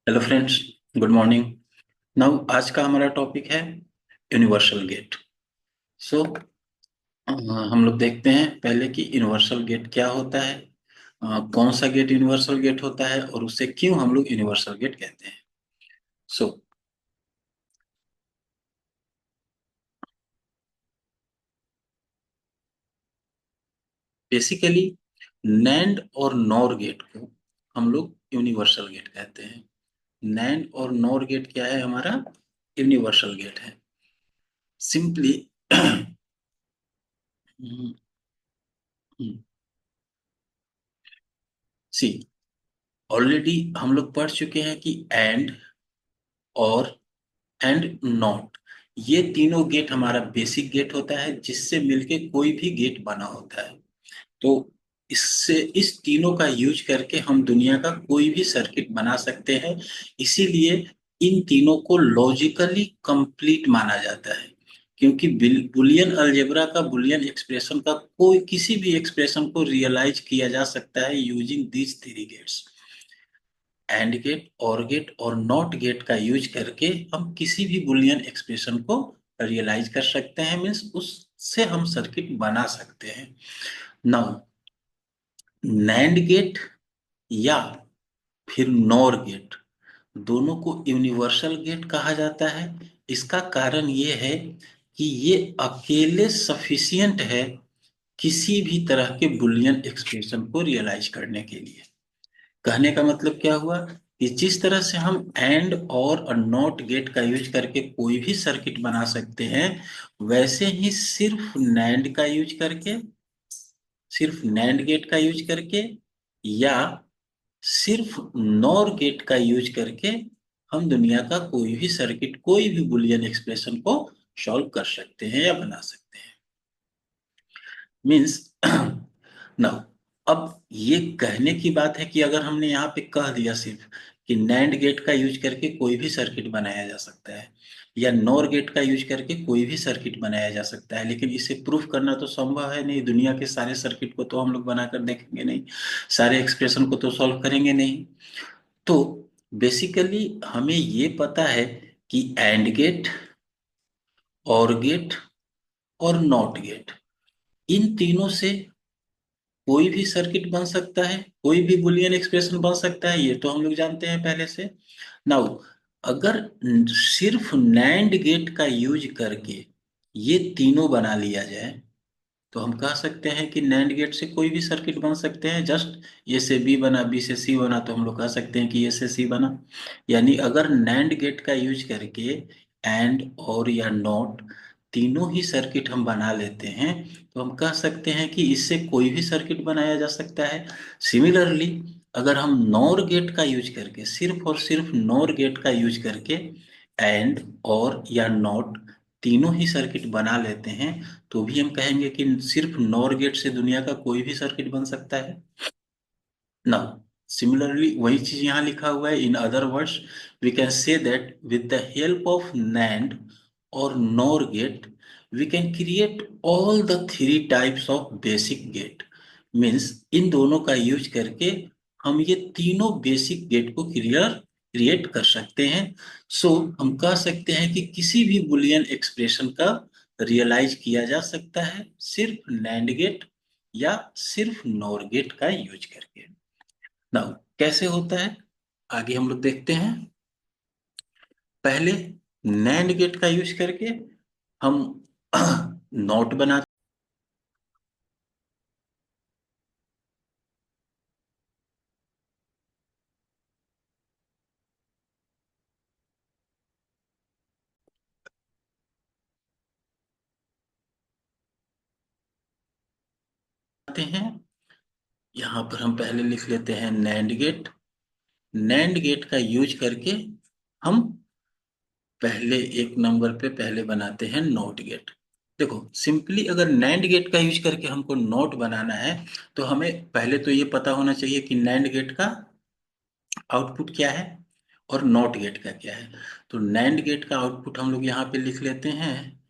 Hello friends, good morning. Now आज का हमारा टॉपिक है यूनिवर्सल गेट। सो हम लोग देखते हैं पहले कि यूनिवर्सल गेट क्या होता है, कौन सा गेट यूनिवर्सल गेट होता है और उसे क्यों हम लोग यूनिवर्सल गेट कहते हैं। सो बेसिकली नैंड और नॉर गेट को हम लोग यूनिवर्सल गेट कहते हैं। नैंड और नॉर गेट क्या है? हमारा यूनिवर्सल गेट है। सिंपली सी ऑलरेडी हम लोग पढ़ चुके हैं कि और एंड नॉट, ये तीनों गेट हमारा बेसिक गेट होता है जिससे मिलके कोई भी गेट बना होता है। तो इससे इस तीनों का यूज करके हम दुनिया का कोई भी सर्किट बना सकते हैं। इसीलिए इन तीनों को लॉजिकली कंप्लीट माना जाता है, क्योंकि बुलियन अलजेब्रा का बुलियन एक्सप्रेशन का कोई किसी भी एक्सप्रेशन को रियलाइज किया जा सकता है using these three gates. And gate, or gate और नॉट गेट का यूज करके हम किसी भी बुलियन एक्सप्रेशन को रियलाइज कर सकते हैं, मीन्स उससे हम सर्किट बना सकते हैं। नाउ नैंड गेट या फिर नॉर गेट, दोनों को यूनिवर्सल गेट कहा जाता है। इसका कारण ये है कि ये अकेले सफिशिएंट है किसी भी तरह के बुलियन एक्सप्रेशन को रियलाइज करने के लिए। कहने का मतलब क्या हुआ कि जिस तरह से हम एंड और नॉट गेट का यूज करके कोई भी सर्किट बना सकते हैं, वैसे ही सिर्फ नैंड गेट का यूज करके या सिर्फ नॉर गेट का यूज करके हम दुनिया का कोई भी सर्किट, कोई भी बुलियन एक्सप्रेशन को सॉल्व कर सकते हैं या बना सकते हैं। मीन्स नाउ, अब ये कहने की बात है कि अगर हमने यहाँ पे कह दिया सिर्फ कि नैंड गेट का यूज करके कोई भी सर्किट बनाया जा सकता है या नॉर गेट का यूज करके कोई भी सर्किट बनाया जा सकता है, लेकिन इसे प्रूफ करना तो संभव है नहीं। दुनिया के सारे सर्किट को तो हम लोग बनाकर देखेंगे नहीं, सारे एक्सप्रेशन को तो सॉल्व करेंगे नहीं। तो बेसिकली हमें ये पता है कि एंड गेट, और गेट और नॉट गेट, इन तीनों से कोई भी सर्किट बन सकता है, कोई भी बुलियन एक्सप्रेशन बन सकता है, ये तो हम लोग जानते हैं पहले से। नाउ अगर सिर्फ नैंड गेट का यूज करके ये तीनों बना लिया जाए, तो हम कह सकते हैं कि नैंड गेट से कोई भी सर्किट बन सकते हैं। जस्ट ए से बी बना, बी से सी बना, तो हम लोग कह सकते हैं कि ए से सी बना। यानी अगर नैंड गेट का यूज करके एंड और या नॉट तीनों ही सर्किट हम बना लेते हैं, तो हम कह सकते हैं कि इससे कोई भी सर्किट बनाया जा सकता है। सिमिलरली अगर हम नॉर गेट का यूज करके, सिर्फ और सिर्फ नॉर गेट का यूज करके एंड और या नॉट तीनों ही सर्किट बना लेते हैं, तो भी हम कहेंगे कि सिर्फ नॉर गेट से दुनिया का कोई भी सर्किट बन सकता है ना। सिमिलरली वही चीज यहाँ लिखा हुआ है। In other words we can say that with the help of NAND और NOR gate we can create all the three types of basic gate. Means इन दोनों का यूज करके हम ये तीनों बेसिक गेट को क्रिएट कर सकते हैं। सो हम कह सकते हैं कि किसी भी बुलियन एक्सप्रेशन का रियलाइज किया जा सकता है सिर्फ नैंड गेट या सिर्फ नॉर गेट का यूज करके। नाउ कैसे होता है, आगे हम लोग देखते हैं। पहले नैंड गेट का यूज करके हम नोट बनाते हैं। यहाँ पर हम पहले लिख लेते हैं नैंड गेट। नैंड गेट का यूज करके हम पहले एक नंबर पे पहले बनाते हैं नोट गेट। देखो सिंपली अगर नैंड गेट का यूज करके हमको नोट बनाना है, तो हमें पहले तो ये पता होना चाहिए कि नैंड गेट का आउटपुट क्या है और नॉट गेट का क्या है। तो नैंड गेट का आउटपुट हम लोग यहाँ पे लिख लेते हैं।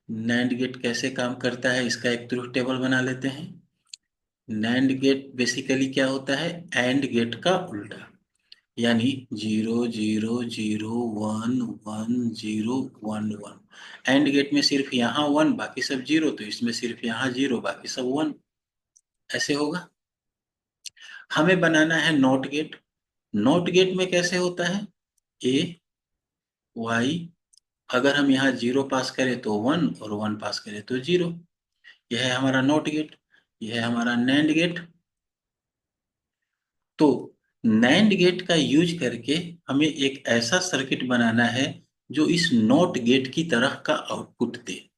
नैंड गेट कैसे काम करता है इसका एक ट्रुथ टेबल बना लेते हैं। नैंड गेट बेसिकली क्या होता है? एंड गेट का उल्टा। यानी 0 0 0 1 1 0 1 1। एंड गेट में सिर्फ यहाँ 1 बाकी सब 0, तो इसमें सिर्फ यहाँ 0 बाकी सब 1। ऐसे होगा। हमें बनाना है नॉट गेट। नॉट गेट में कैसे होता है, ए वाई, अगर हम यहाँ 0 पास करें तो 1 और 1 पास करें तो 0। यह है हमारा नॉट गेट। यह है हमारा नैंड गेट। तो नैंड गेट का यूज करके हमें एक ऐसा सर्किट बनाना है जो इस नॉट गेट की तरह का आउटपुट दे।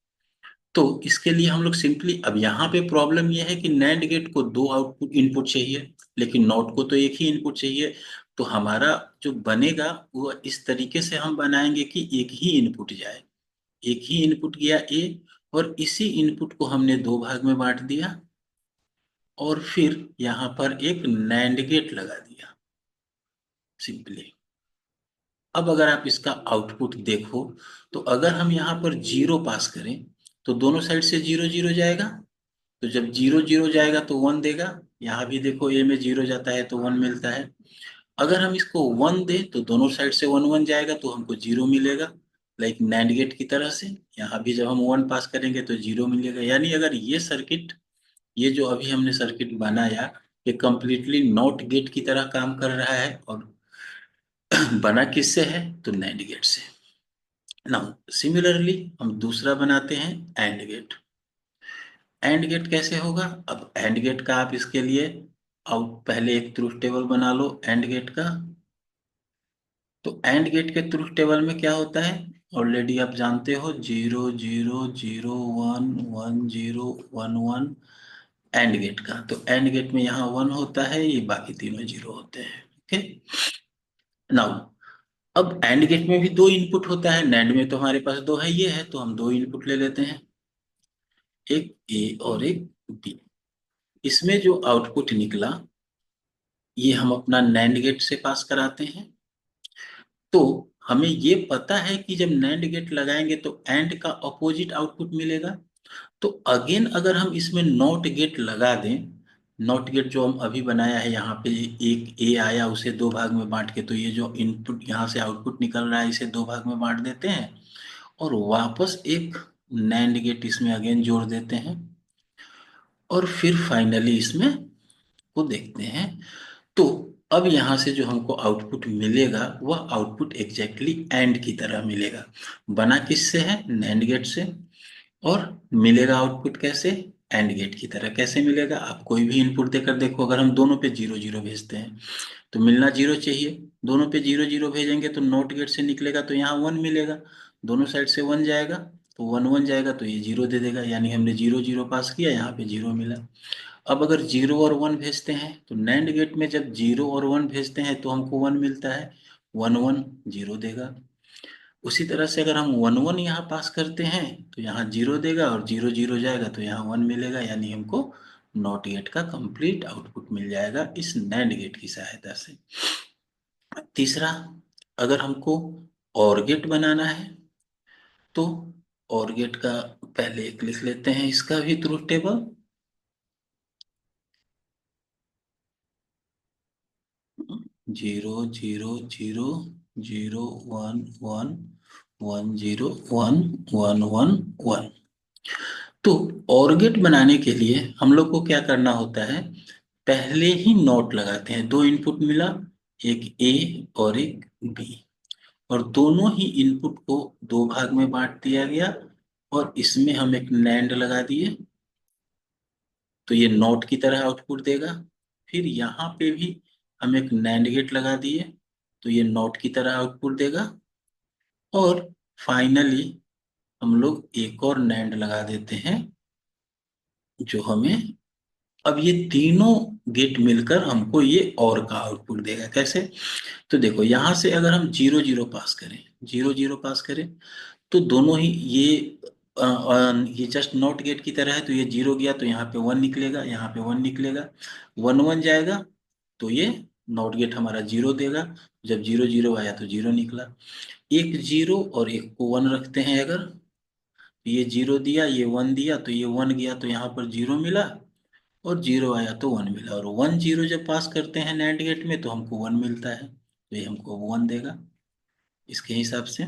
तो इसके लिए हम लोग सिंपली, अब यहाँ पे प्रॉब्लम यह है कि नैंड गेट को दो आउटपुट इनपुट चाहिए, लेकिन नॉट को तो एक ही इनपुट चाहिए। तो हमारा जो बनेगा वो इस तरीके से हम बनाएंगे कि एक ही इनपुट जाए। एक ही इनपुट गया ए, और इसी इनपुट को हमने दो भाग में बांट दिया, और फिर यहाँ पर एक नैंड गेट लगा दिया सिंपली। अब अगर आप इसका आउटपुट देखो, तो अगर हम यहाँ पर 0 पास करें तो दोनों साइड से 0 0 जाएगा। तो जब 0 0 जाएगा तो 1 देगा। यहाँ भी देखो ए में 0 जाता है तो 1 मिलता है। अगर हम इसको 1 दे तो दोनों साइड से 1 1 जाएगा तो हमको 0 मिलेगा, लाइक नैंड गेट की तरह से। यहाँ भी जब हम 1 पास करेंगे तो 0 मिलेगा। यानी अगर ये सर्किट, ये जो अभी हमने सर्किट बनाया, ये कंप्लीटली नॉट गेट की तरह काम कर रहा है, और बना किससे है, तो नैंड गेट से। नाउ सिमिलरली हम दूसरा बनाते हैं एंड गेट। एंड गेट कैसे होगा, अब एंड गेट का आप इसके लिए आउट पहले एक ट्रूथ टेबल बना लो एंड गेट का। तो एंड गेट के ट्रूथ टेबल में क्या होता है, ऑलरेडी आप जानते हो, 0 0 0 1 1 0 1 1। एंड गेट का, तो एंड गेट में यहाँ 1 होता है, ये बाकी तीनों 0 होते हैं। ओके। नाउ अब एंड गेट में भी दो इनपुट होता है, नैंड में तो हमारे पास दो है, ये है, तो हम दो इनपुट ले लेते हैं, एक ए और एक बी। इसमें जो आउटपुट निकला, ये हम अपना नैंड गेट से पास कराते हैं। तो हमें ये पता है कि जब नैंड गेट लगाएंगे तो एंड का अपोजिट आउटपुट मिलेगा। तो अगेन अगर हम इसमें नॉट गेट लगा दें, नॉट गेट जो हम अभी बनाया है, यहाँ पे एक ए आया, उसे दो भाग में बांट के, तो ये जो इनपुट यहाँ से आउटपुट निकल रहा है इसे दो भाग में बांट देते हैं, और वापस एक नैंड गेट इसमें अगेन जोड़ देते हैं, और फिर फाइनली इसमें को देखते हैं। तो अब यहाँ से जो हमको आउटपुट मिलेगा वह आउटपुट एग्जैक्टली एंड की तरह मिलेगा। बना किससे है, नैंड गेट से, और मिलेगा आउटपुट कैसे, एंड गेट की तरह। कैसे मिलेगा, आप कोई भी इनपुट देकर देखो, अगर हम दोनों पे 0 0 भेजते हैं तो मिलना 0 चाहिए। दोनों पे 0 0 भेजेंगे तो नॉट गेट से निकलेगा तो यहाँ 1 मिलेगा। दोनों साइड से 1 जाएगा तो 1 1 जाएगा, तो ये 0 दे देगा, यानी हमने 0 0 पास किया, यहाँ पे 0 मिला। अब अगर 0 और 1 भेजते हैं तो नैंड गेट में जब 0 और 1 भेजते हैं तो हमको 1 मिलता है, 1 1 0 देगा। उसी तरह से अगर हम 1 1 यहाँ पास करते हैं तो यहाँ 0 देगा, और 0 0 जाएगा तो यहाँ 1 मिलेगा, यानी हमको नॉट गेट का कंप्लीट आउटपुट मिल जाएगा इस नैंड गेट की सहायता से। तीसरा, अगर हमको और गेट बनाना है तो और गेट का पहले एक लिख लेते हैं, इसका भी ट्रूथ टेबल। 0 0 0 0 1 1 1 0 1 1 1 1। तो और गेट बनाने के लिए हम लोग को क्या करना होता है, पहले ही नोट लगाते हैं। दो इनपुट मिला, एक ए और एक बी, और दोनों ही इनपुट को दो भाग में बांट दिया गया, और इसमें हम एक नैंड लगा दिए, तो ये नोट की तरह आउटपुट देगा। फिर यहाँ पे भी हम एक नैंड गेट लगा दिए, तो ये नोट की तरह आउटपुट देगा। और फाइनली हम लोग एक और नैंड लगा देते हैं, जो हमें, अब ये तीनों गेट मिलकर हमको ये और का आउटपुट देगा। कैसे, तो देखो यहाँ से अगर हम 0 0 पास करें, 0 0 पास करें, तो दोनों ही ये जस्ट नॉट गेट की तरह है, तो ये 0 गया तो यहाँ पे 1 निकलेगा, यहाँ पे 1 निकलेगा, 1 1 जाएगा तो ये नॉट गेट हमारा 0 देगा। जब 0 0 आया तो 0 निकला। एक 0 और एक को 1 रखते हैं, अगर ये 0 दिया, ये 1 दिया, तो ये 1 गया तो यहाँ पर 0 मिला, और 0 आया तो 1 मिला, और 1 0 जब पास करते हैं नैंड गेट में तो हमको 1 मिलता है। तो ये हमको 1 देगा इसके हिसाब से।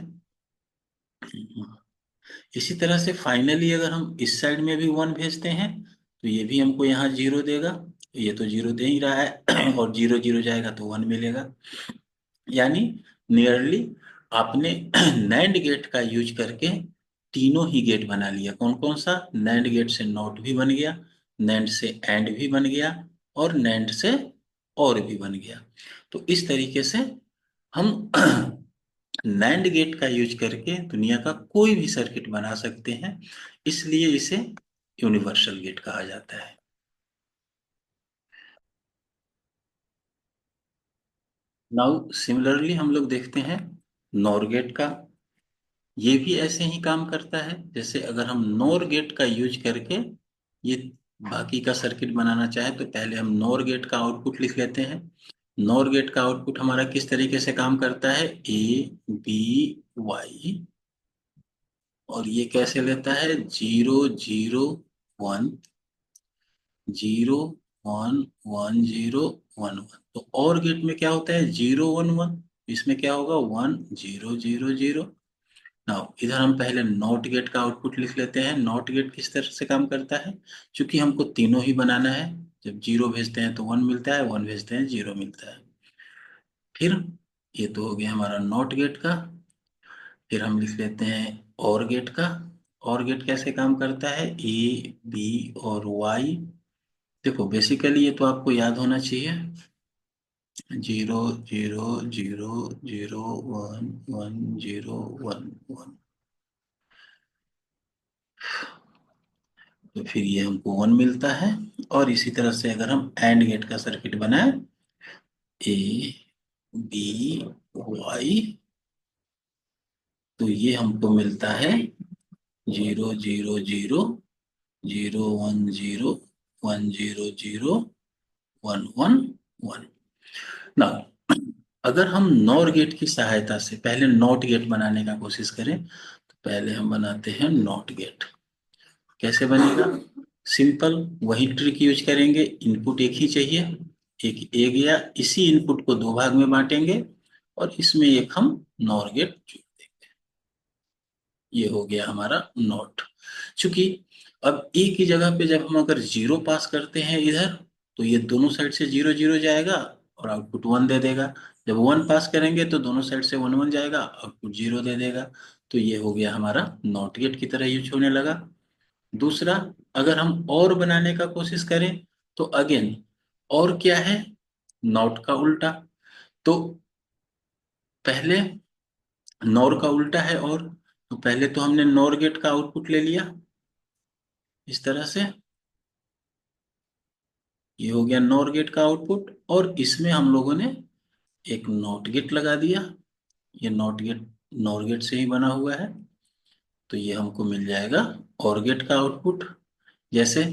इसी तरह से फाइनली अगर हम इस साइड में भी 1 भेजते हैं तो ये भी हमको यहाँ 0 देगा। ये तो 0 दे ही रहा है और 0 0 जाएगा तो 1 मिलेगा। यानी नियरली आपने नैंड गेट का यूज करके तीनों ही गेट बना लिया। कौन कौन सा? नैंड गेट से नॉट भी बन गया, नैंड से एंड भी बन गया, और नैंड से और भी बन गया। तो इस तरीके से हम नैंड गेट का यूज करके दुनिया का कोई भी सर्किट बना सकते हैं, इसलिए इसे यूनिवर्सल गेट कहा जाता है। नाउ सिमिलरली हम लोग देखते हैं नॉर गेट का। ये भी ऐसे ही काम करता है। जैसे अगर हम नॉर गेट का यूज करके ये बाकी का सर्किट बनाना चाहे तो पहले हम नॉर गेट का आउटपुट लिख लेते हैं। नॉर गेट का आउटपुट हमारा किस तरीके से काम करता है? A B Y, और ये कैसे लेता है? 0 0 1 0 1 1 0 1 1। तो और गेट में क्या होता है? 0 1 1। इसमें क्या होगा? 1 0 0 0। नाउ इधर हम पहले नॉट गेट का आउटपुट लिख लेते हैं। नॉट गेट किस तरह से काम करता है? क्योंकि हमको तीनों ही बनाना है। जब 0 भेजते हैं तो 1 मिलता है, 1 भेजते हैं 0 मिलता है। फिर ये तो हो गया हमारा नॉट गेट का। फिर हम लिख लेते हैं और गेट का। और गेट कैसे काम करता है? A B और Y। देखो बेसिकली ये तो आपको याद होना चाहिए। 0 0 0 0 1 1 0 1 1। तो फिर ये हमको 1 मिलता है। और इसी तरह से अगर हम एंड गेट का सर्किट बनाए, A B Y, तो ये हमको मिलता है 0 0 0 1 0 0 1 1 1। ना अगर हम नॉर गेट की सहायता से पहले नॉट गेट बनाने का कोशिश करें तो पहले हम बनाते हैं नॉट गेट। कैसे बनेगा? सिंपल, वही ट्रिक यूज करेंगे। इनपुट एक ही चाहिए, एक गया, इसी इनपुट को दो भाग में बांटेंगे और इसमें एक हम नॉर गेट जोड़ देंगे। ये हो गया हमारा नॉट। चूंकि अब एक ही जगह पे जब हम अगर 0 पास करते हैं इधर, तो ये दोनों साइड से 0 0 जाएगा और आउटपुट 1 दे देगा। जब 1 पास करेंगे तो दोनों साइड से 1 1 जाएगा, आउटपुट 0 दे देगा। तो ये हो गया हमारा नॉट गेट की तरह यूज होने लगा। दूसरा, अगर हम और बनाने का कोशिश करें तो अगेन, और क्या है? नॉट का उल्टा। तो पहले नॉर का उल्टा है और, तो पहले तो हमने नॉर गेट का आउटपुट ले लिया इस तरह से। ये हो गया नॉर गेट का आउटपुट और इसमें हम लोगों ने एक नॉट गेट लगा दिया। ये नॉट गेट नॉर गेट से ही बना हुआ है। तो ये हमको मिल जाएगा और गेट का आउटपुट। जैसे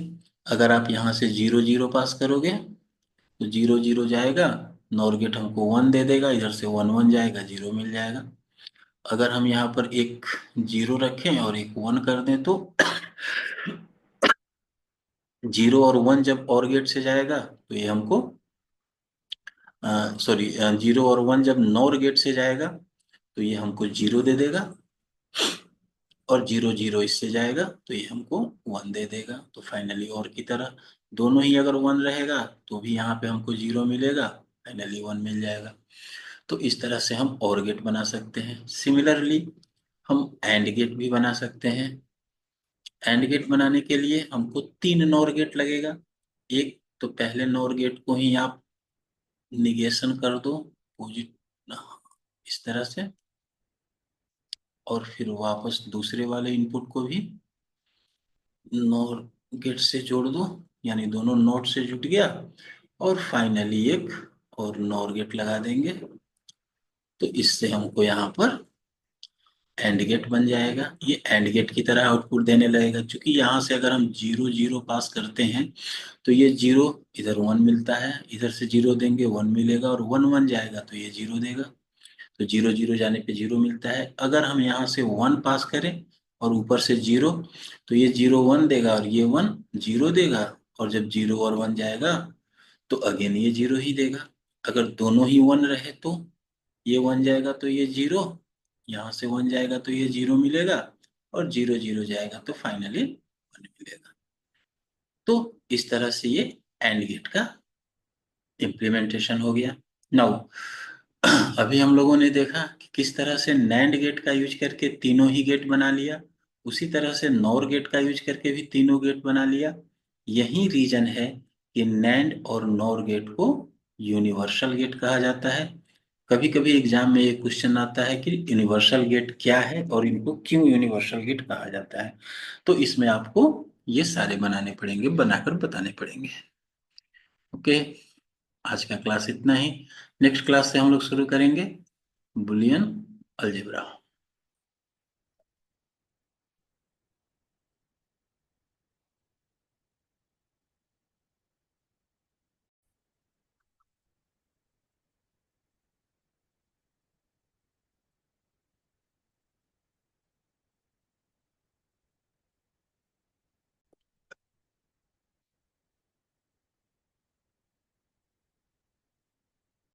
अगर आप यहाँ से 0 0 पास करोगे तो 0 0 जाएगा, नॉर गेट हमको 1 दे देगा, इधर से 1 1 जाएगा, 0 मिल जाएगा। अगर हम यहाँ पर एक 0 रखें और एक 1 कर दें तो 0 और 1 जब और गेट से जाएगा तो ये हमको, सॉरी, 0 और 1 जब नॉर गेट से जाएगा तो ये हमको 0 दे देगा, और 0 0 इससे जाएगा तो ये हमको 1 दे देगा। तो फाइनली और की तरह दोनों ही अगर 1 रहेगा तो भी यहाँ पे हमको 0 मिलेगा, फाइनली 1 मिल जाएगा। तो इस तरह से हम और गेट बना सकते हैं। सिमिलरली हम एंड गेट भी बना सकते हैं। एंड गेट बनाने के लिए हमको 3 नॉर गेट लगेगा। एक तो पहले नॉर गेट को ही आप निगेशन कर दो, पोजिट, इस तरह से, और फिर वापस दूसरे वाले इनपुट को भी नॉर गेट से जोड़ दो, यानी दोनों नोड से जुट गया। और फाइनली एक और नॉर गेट लगा देंगे तो इससे हमको यहाँ पर एंड गेट बन जाएगा। ये एंड गेट की तरह आउटपुट देने लगेगा, क्योंकि यहाँ से अगर हम 0 0 पास करते हैं तो ये 0, इधर 1 मिलता है, इधर से 0 देंगे 1 मिलेगा, और 1 1 जाएगा तो ये 0 देगा। तो 0 0 जाने पे 0 मिलता है। अगर हम यहाँ से 1 पास करें और ऊपर से 0, तो ये 0 1 देगा और ये 1 0 देगा, और जब 0 और 1 जाएगा तो अगेन ये 0 ही देगा। अगर दोनों ही 1 रहे तो ये 1 जाएगा तो ये 0, यहाँ से 1 जाएगा तो ये 0 मिलेगा, और 0 0 जाएगा तो फाइनली 1 मिलेगा। तो इस तरह से ये एंड गेट का इम्प्लीमेंटेशन हो गया। नाउ अभी हम लोगों ने देखा कि किस तरह से नैंड गेट का यूज करके तीनों ही गेट बना लिया, उसी तरह से नॉर गेट का यूज करके भी तीनों गेट बना लिया। यही रीजन है कि नैंड और नॉर गेट को यूनिवर्सल गेट कहा जाता है। कभी कभी एग्जाम में ये क्वेश्चन आता है कि यूनिवर्सल गेट क्या है और इनको क्यों यूनिवर्सल गेट कहा जाता है, तो इसमें आपको ये सारे बनाने पड़ेंगे, बनाकर बताने पड़ेंगे। ओके, आज का क्लास इतना ही। नेक्स्ट क्लास से हम लोग शुरू करेंगे बुलियन अलजेब्रा।